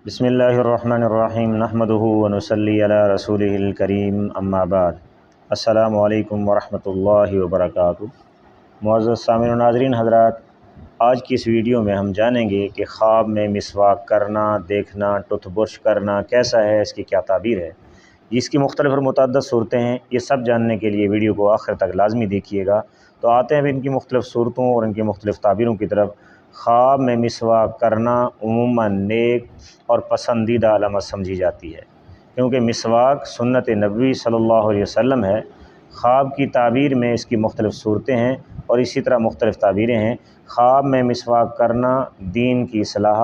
بسم اللہ الرحمن الرحیم نحمدہ ونصلی علی رسولہ الکریم اما بعد السلام علیکم ورحمۃ اللہ وبرکاتہ۔ معزز سامعین و ناظرین حضرات، آج کی اس ویڈیو میں ہم جانیں گے کہ خواب میں مسواک کرنا، دیکھنا، ٹوتھ برش کرنا کیسا ہے، اس کی کیا تعبیر ہے، اس کی مختلف اور متعدد صورتیں ہیں۔ یہ سب جاننے کے لیے ویڈیو کو آخر تک لازمی دیکھیے گا۔ تو آتے ہیں ان کی مختلف صورتوں اور ان کی مختلف تعبیروں کی طرف۔ خواب میں مسواک کرنا عموماً نیک اور پسندیدہ علامت سمجھی جاتی ہے، کیونکہ مسواک سنت نبوی صلی اللہ علیہ وسلم ہے۔ خواب کی تعبیر میں اس کی مختلف صورتیں ہیں اور اسی طرح مختلف تعبیریں ہیں۔ خواب میں مسواک کرنا دین کی اصلاح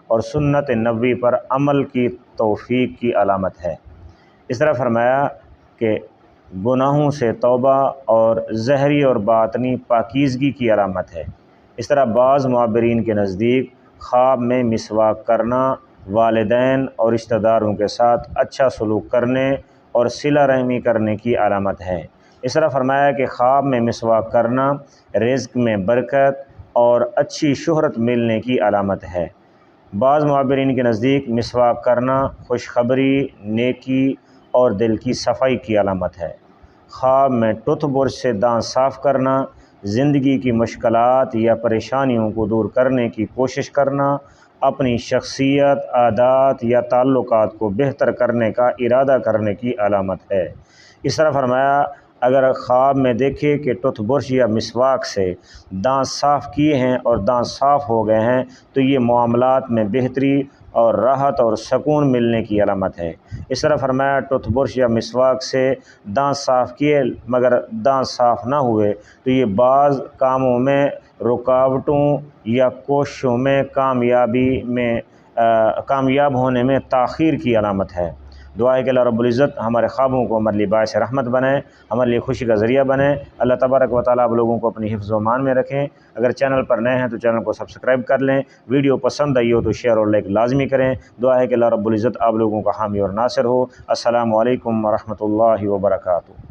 اور سنت نبوی پر عمل کی توفیق کی علامت ہے۔ اس طرح فرمایا کہ گناہوں سے توبہ اور ظاہری اور باطنی پاکیزگی کی علامت ہے۔ اس طرح بعض معبرین کے نزدیک خواب میں مسواک کرنا والدین اور رشتہ داروں کے ساتھ اچھا سلوک کرنے اور صلہ رحمی کرنے کی علامت ہے۔ اس طرح فرمایا کہ خواب میں مسواک کرنا رزق میں برکت اور اچھی شہرت ملنے کی علامت ہے۔ بعض معبرین کے نزدیک مسواک کرنا خوشخبری، نیکی اور دل کی صفائی کی علامت ہے۔ خواب میں ٹوتھ برش سے دانت صاف کرنا زندگی کی مشکلات یا پریشانیوں کو دور کرنے کی کوشش کرنا، اپنی شخصیت، عادات یا تعلقات کو بہتر کرنے کا ارادہ کرنے کی علامت ہے۔ اس طرح فرمایا اگر خواب میں دیکھے کہ ٹوتھ برش یا مسواک سے دانت صاف کیے ہیں اور دانت صاف ہو گئے ہیں تو یہ معاملات میں بہتری اور راحت اور سکون ملنے کی علامت ہے۔ اس طرح فرمایا ٹوتھ برش یا مسواک سے دانت صاف کیے مگر دانت صاف نہ ہوئے تو یہ بعض کاموں میں رکاوٹوں یا کوششوں میں کامیاب ہونے میں تاخیر کی علامت ہے۔ دعا ہے کہ اللہ رب العزت ہمارے خوابوں کو ہمارے لیے باعث رحمت بنائے، ہمارے لیے خوشی کا ذریعہ بنے۔ اللہ تبارک و تعالیٰ آپ لوگوں کو اپنی حفظ و امان میں رکھیں۔ اگر چینل پر نئے ہیں تو چینل کو سبسکرائب کر لیں، ویڈیو پسند آئی ہو تو شیئر اور لائک لازمی کریں۔ دعا ہے کہ اللہ رب العزت آپ لوگوں کا حامی اور ناصر ہو۔ السلام علیکم ورحمۃ اللہ وبرکاتہ۔